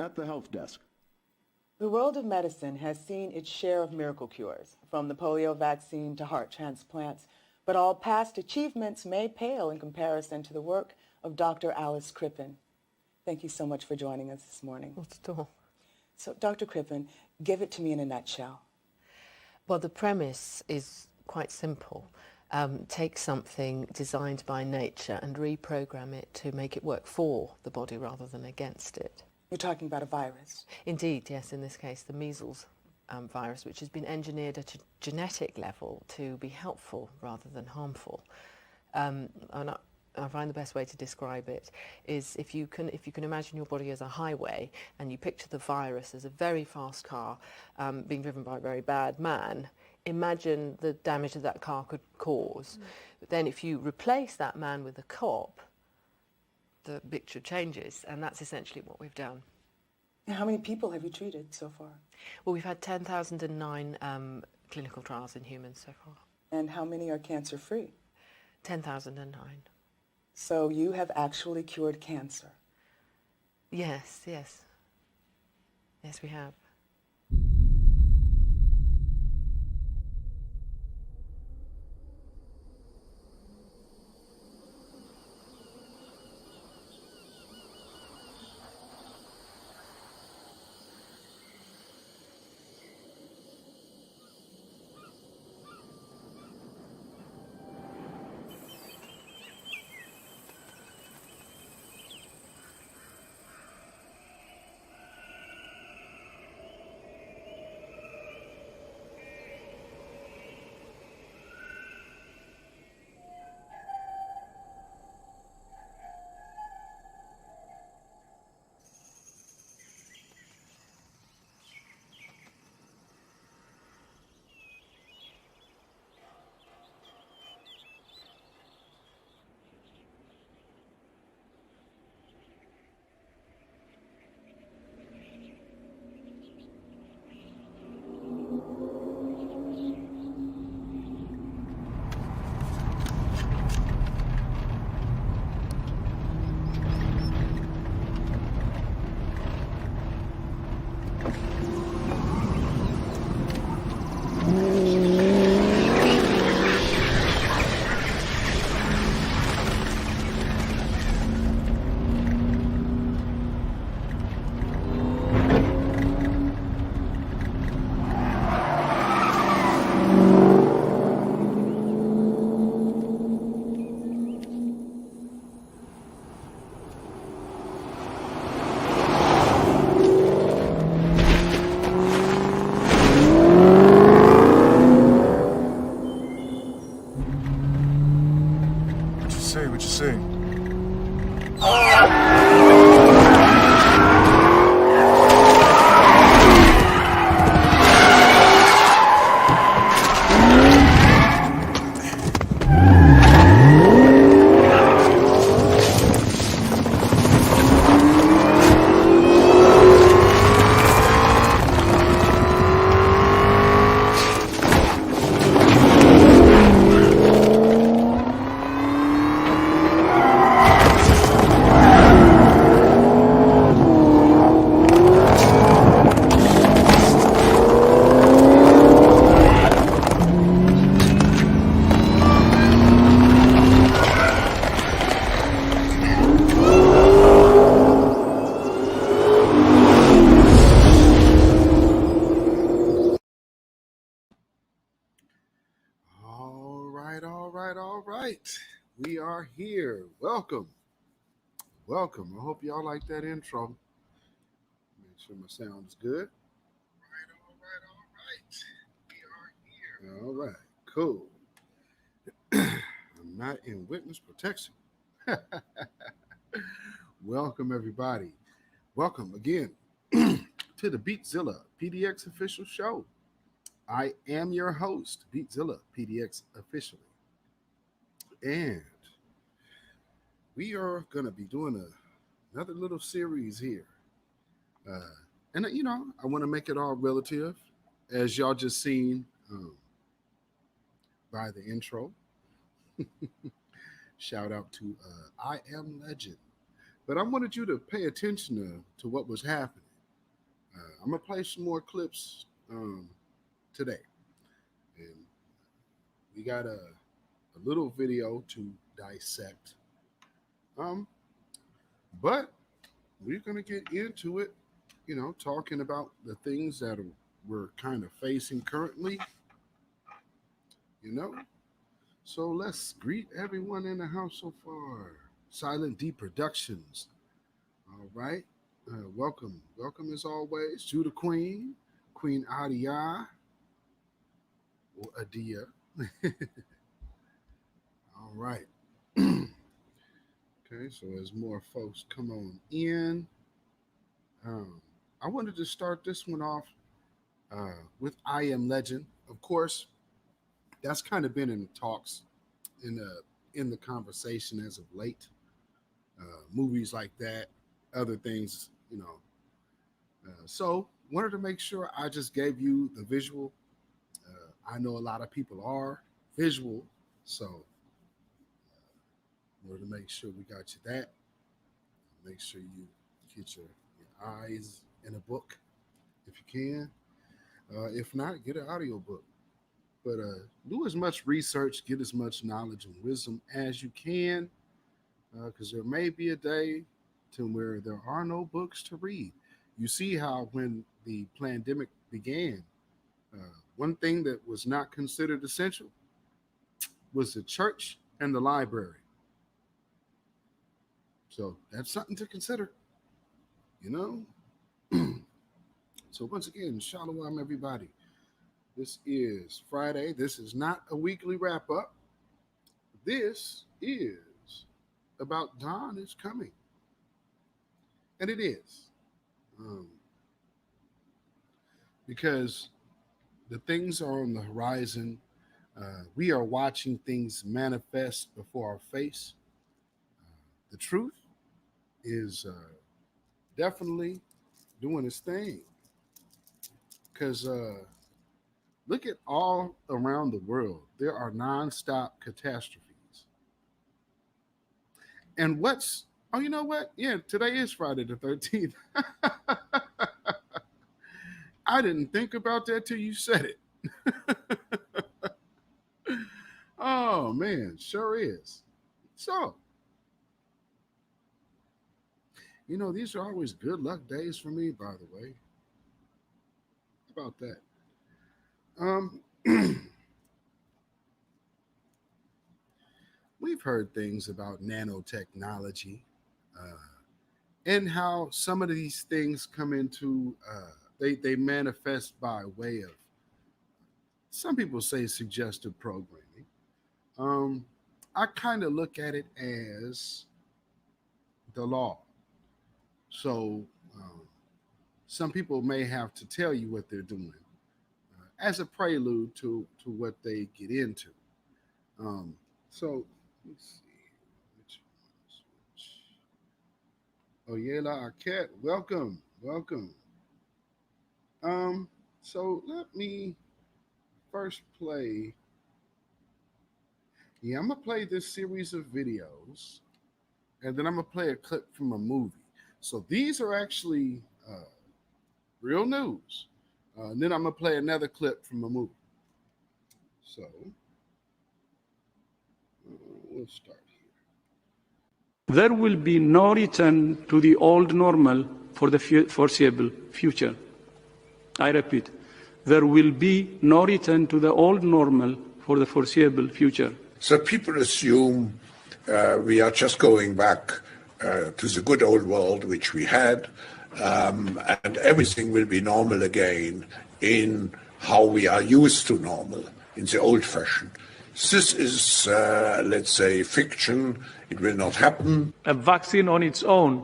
at the Health Desk. The world of medicine has seen its share of miracle cures, from the polio vaccine to heart transplants, but all past achievements may pale in comparison to the work of Dr. Alice Crippen. Thank you so much for joining us this morning. Not at all. So, Dr. Crippen, give it to me in a nutshell. Well, the premise is quite simple. Take something designed by nature and reprogram it to make it work for the body rather than against it. You're talking about a virus. Indeed, yes, in this case, the measles virus, which has been engineered at a genetic level to be helpful rather than harmful. And I find the best way to describe it is if you can imagine your body as a highway and you picture the virus as a very fast car being driven by a very bad man, imagine the damage that car could cause. But then if you replace that man with a cop, the picture changes, and that's essentially what we've done. How many people have you treated so far? Well, we've had 10,009 clinical trials in humans so far. And how many are cancer-free? 10,009. So you have actually cured cancer? Yes, yes. Yes, we have. What you say? All right. We are here. Welcome. I hope y'all like that intro. Make sure my sound is good. All right. Cool. I'm not in witness protection. Welcome, everybody. Welcome again to the Beatzilla PDX official show. I am your host, Beatzilla PDX officially. And we are going to be doing another little series here. And, I want to make it all relative, as y'all just seen by the intro. Shout out to I Am Legend. But I wanted you to pay attention to what was happening. I'm gonna play some more clips today, and we got a little video to dissect. But we're gonna get into it. Talking about the things that we're kind of facing currently. So let's greet everyone in the house so far. Silent D Productions. All right. Welcome as always to the Queen Adia or Adia. All right. Okay, so as more folks come on in, I wanted to start this one off with I Am Legend. Of course, that's kind of been in the talks, in the conversation as of late. Movies like that, other things, so wanted to make sure I just gave you the visual. I know a lot of people are visual, so wanted to make sure we got you that. Make sure you get your eyes in a book if you can. If not, get an audio book. But do as much research, get as much knowledge and wisdom as you can, because there may be a day to where there are no books to read. You see how when the pandemic began, one thing that was not considered essential was the church and the library. So that's something to consider, So once again, shalom, everybody. This is Friday. This is not a weekly wrap up. This is about Dawn is coming. And it is. Because the things are on the horizon. We are watching things manifest before our face. The truth is definitely doing its thing. Because look at all around the world. There are nonstop catastrophes. And you know what? Yeah, today is Friday the 13th. I didn't think about that till you said it. Oh, man, sure is. So, these are always good luck days for me, by the way. How about that? We've heard things about nanotechnology and how some of these things come into, they manifest by way of, some people say suggestive programming. I kind of look at it as the law. So some people may have to tell you what they're doing as a prelude to what they get into. So let's see. Oyela Arquette, welcome. So let me first play. Yeah, I'm gonna play this series of videos, and then I'm gonna play a clip from a movie. So these are actually real news. And then I'm gonna play another clip from a movie. So we'll start here. There will be no return to the old normal for the foreseeable future. I repeat, there will be no return to the old normal for the foreseeable future. So people assume we are just going back to the good old world which we had, and everything will be normal again in how we are used to normal, in the old fashion. This is, let's say, fiction. It will not happen. A vaccine on its own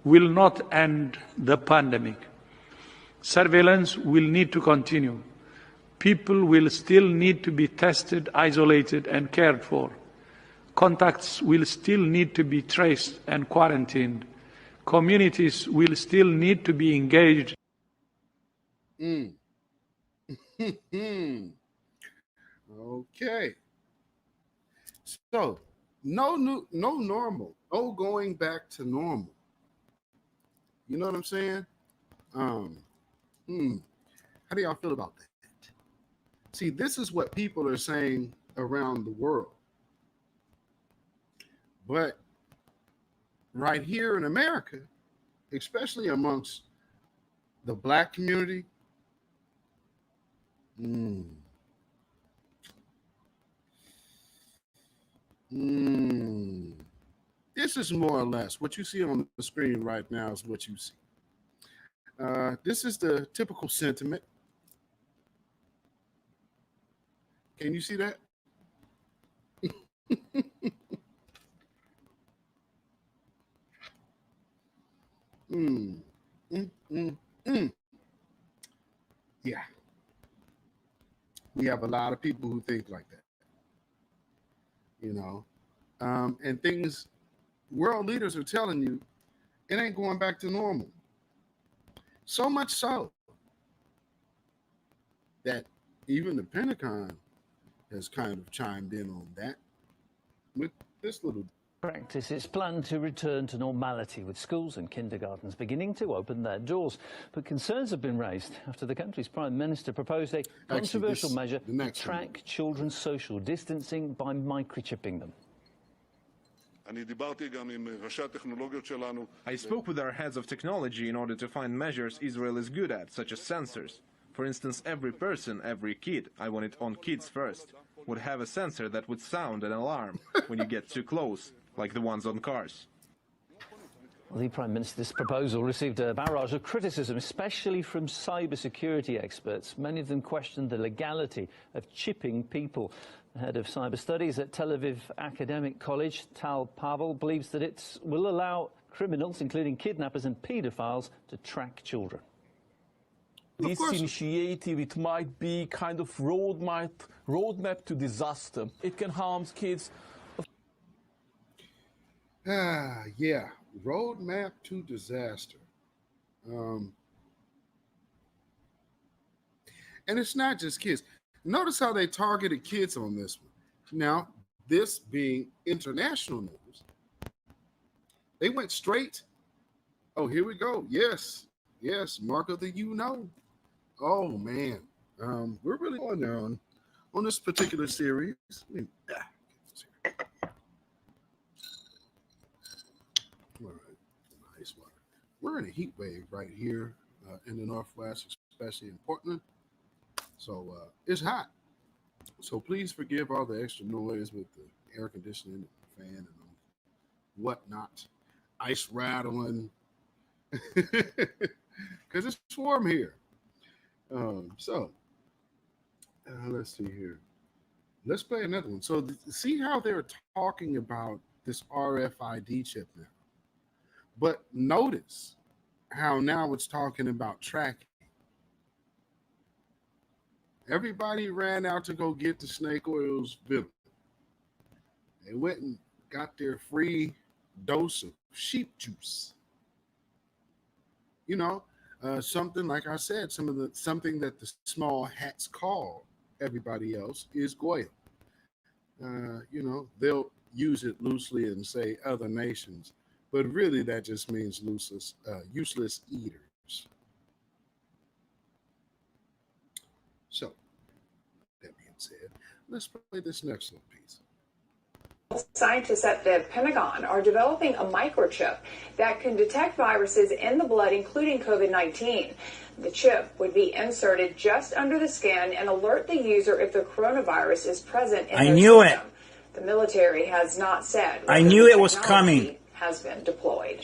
will not end the pandemic. Surveillance will need to continue. People will still need to be tested, isolated, and cared for. Contacts will still need to be traced and quarantined. Communities will still need to be engaged. Okay. So, no normal, no going back to normal. You know what I'm saying? How do y'all feel about that? See, this is what people are saying around the world. But right here in America, especially amongst the Black community, this is more or less what you see on the screen right now is what you see. This is the typical sentiment. Can you see that? Yeah. We have a lot of people who think like that. You know, and things world leaders are telling you it ain't going back to normal. So much so that even the Pentagon has kind of chimed in on that with this little practice. It's planned to return to normality, with schools and kindergartens beginning to open their doors. But concerns have been raised after the country's Prime Minister proposed a controversial measure to track children's social distancing by microchipping them. I spoke with our heads of technology in order to find measures Israel is good at, such as sensors. For instance, every person, every kid, I want it on kids first, would have a sensor that would sound an alarm when you get too close, like the ones on cars. Well, the Prime Minister's proposal received a barrage of criticism, especially from cybersecurity experts. Many of them questioned the legality of chipping people. The head of cyber studies at Tel Aviv Academic College, Tal Pavel, believes that it will allow criminals, including kidnappers and paedophiles, to track children. This initiative, it might be kind of roadmap to disaster. It can harm kids. Yeah, roadmap to disaster. And it's not just kids. Notice how they targeted kids on this one. Now, this being international news, they went straight. Oh, here we go. Yes, Mark of the Oh man, we're really going there on this particular series. All right, nice water. We're in a heat wave right here in the Northwest, especially in Portland. So it's hot. So please forgive all the extra noise with the air conditioning and the fan and whatnot, ice rattling, because it's warm here. Let's see here. Let's play another one. So see how they're talking about this RFID chip now. But notice how now it's talking about tracking. Everybody ran out to go get the snake oil's villain. They went and got their free dose of sheep juice. You know, something like I said, something that the small hats call everybody else is Goya. You know, they'll use it loosely and say other nations, but really that just means useless eaters. So, that being said, let's play this next little piece. Scientists at the Pentagon are developing a microchip that can detect viruses in the blood, including COVID-19. The chip would be inserted just under the skin and alert the user if the coronavirus is present in their system. The military has not said. I knew it was coming. Has been deployed.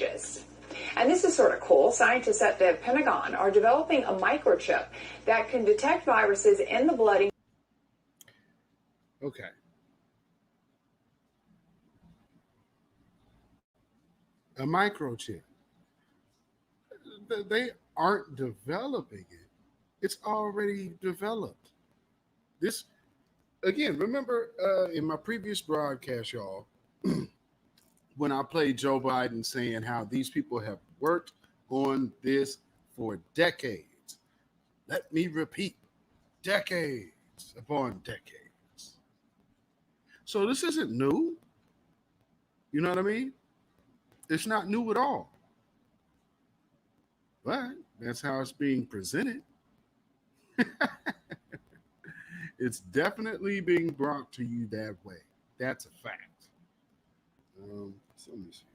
And this is sort of cool. Scientists at the Pentagon are developing a microchip that can detect viruses in the blood. Okay. A microchip. They aren't developing it. It's already developed. This, again, remember in my previous broadcast, y'all, when I played Joe Biden saying how these people have worked on this for decades. Let me repeat, decades upon decades. So this isn't new. You know what I mean? It's not new at all. But that's how it's being presented. It's definitely being brought to you that way. That's a fact. So let me see.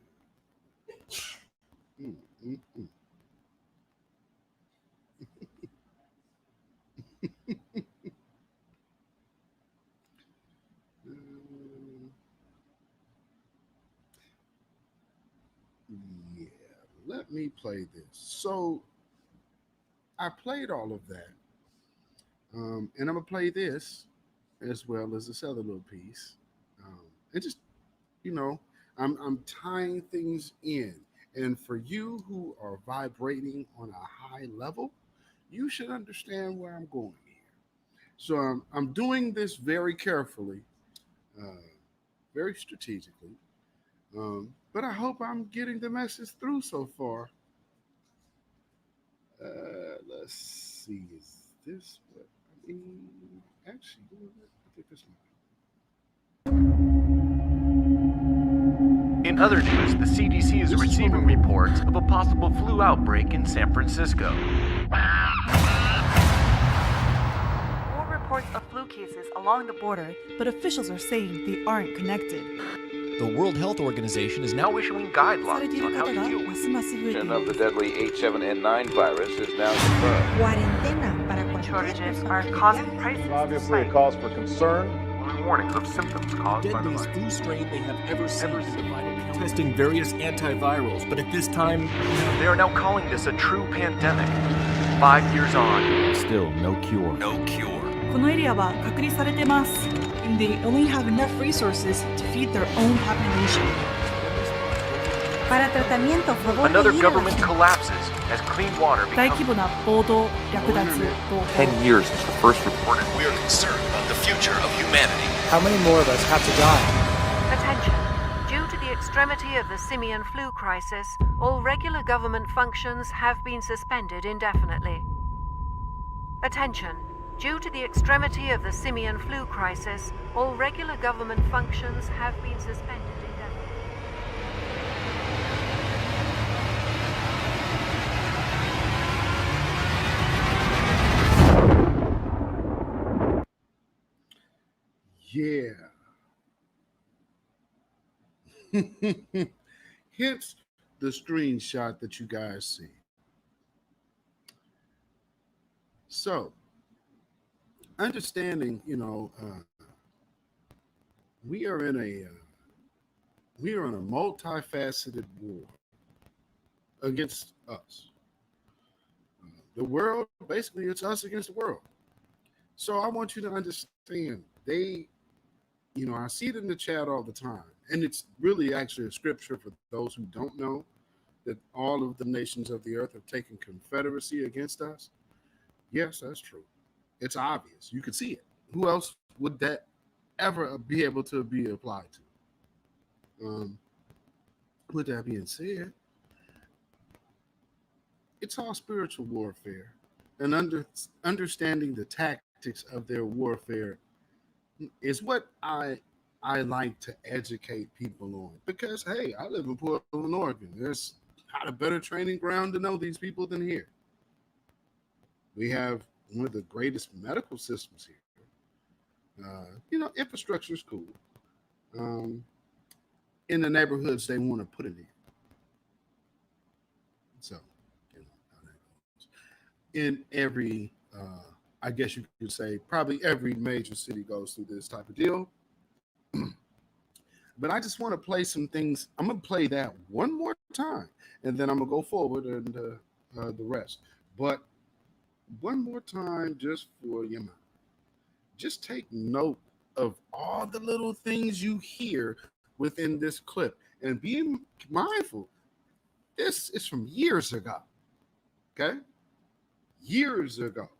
Yeah, let me play this. So I played all of that. And I'm gonna play this as well as this other little piece. And just, I'm tying things in. And for you who are vibrating on a high level, you should understand where I'm going here. So I'm doing this very carefully, very strategically. But I hope I'm getting the message through so far. Let's see. Is this what I mean? Actually, you know what? I think this might. In other news, the CDC is receiving reports of a possible flu outbreak in San Francisco. More reports of flu cases along the border, but officials are saying they aren't connected. The World Health Organization is now issuing guidelines on how to deal with of the deadly H7N9 virus is now confirmed. Shortages are causing prices. Obviously, a cause for concern. warnings of symptoms caused by the deadliest virus. flu strain they have ever seen. Testing various antivirals, but at this time, they are now calling this a true pandemic. 5 years on, still no cure. No cure. このエリアは隔離されてます。And they only have enough resources to feed their own population. Another government collapses as clean water 大 becomes 規模な暴動、略奪、暴行。 10 years since the first reported. We are concerned about the future of humanity. How many more of us have to die? Attention. Due to the extremity of the simian flu crisis, all regular government functions have been suspended indefinitely. Attention. Due to the extremity of the simian flu crisis, all regular government functions have been suspended indefinitely. Yeah. Hence the screenshot that you guys see. So, understanding, we are in a multifaceted war against us. The world, basically, it's us against the world. So I want you to understand, I see it in the chat all the time, and it's really actually a scripture for those who don't know that all of the nations of the earth have taken confederacy against us. Yes, that's true. It's obvious. You can see it. Who else would that ever be able to be applied to? With that being said, it's all spiritual warfare, and understanding the tactics of their warfare is what I like to educate people on. Because, hey, I live in Portland, Oregon. There's not a better training ground to know these people than here. We have one of the greatest medical systems here. Infrastructure is cool. In the neighborhoods they want to put it in. So, how that goes. In every, I guess you could say, probably every major city goes through this type of deal. But I just want to play some things. I'm going to play that one more time, and then I'm going to go forward and the rest. But one more time, just for your mind. Just take note of all the little things you hear within this clip, and be mindful. This is from years ago. Okay? Years ago.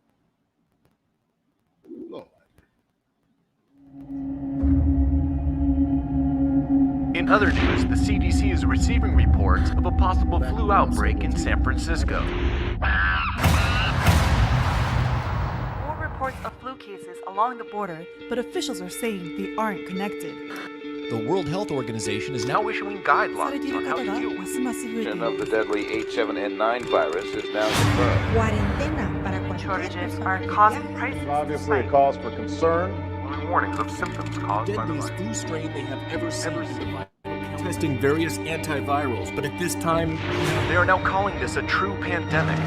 Lord. In other news, the CDC is receiving reports of a possible flu outbreak in San Francisco. More reports of flu cases along the border, but officials are saying they aren't connected. The World Health Organization is now issuing guidelines on how to deal with of the deadly H7N9 virus is now confirmed. food shortages are causing prices. It's obviously a cause for concern. Warnings of symptoms caused by the Deadliest virus. flu strain they have ever seen. Testing various antivirals, but at this time, They are now calling this a true pandemic.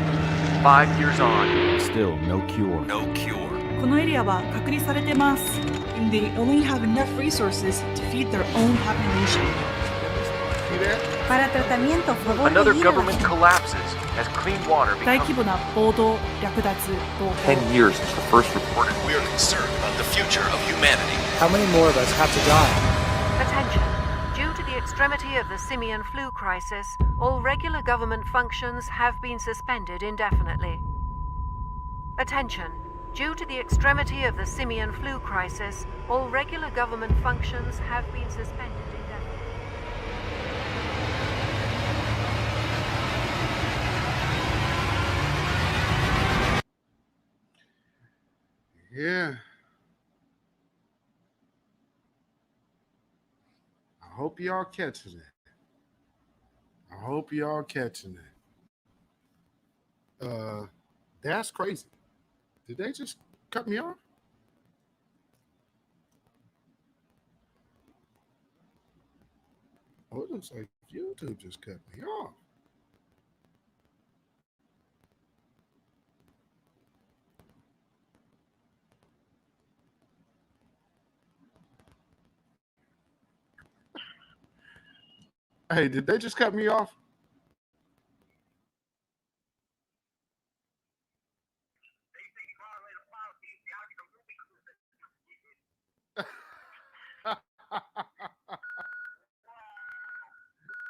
5 years on. still no cure. No cure. このエリアは隔離されてます。And they only have enough resources to feed their own population. Para tratamiento, favor de Another ir a la government collapses as clean water 大 becomes 規模な暴動、略奪、暴行。 10 years since the first reported. We are concerned about the future of humanity. How many more of us have to die? Attention. Due to the extremity of the simian flu crisis, all regular government functions have been suspended indefinitely. Attention. Due to the extremity of the simian flu crisis, all regular government functions have been suspended indefinitely. Yeah. I hope y'all catching it. I hope y'all catching it. That's crazy. Did they just cut me off? Oh, it looks like YouTube just cut me off. Hey, did they just cut me off?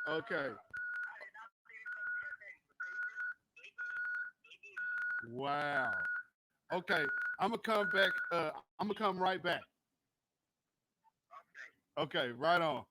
Okay. Wow. Okay, I'm gonna come back. I'm gonna come right back. Okay, right on.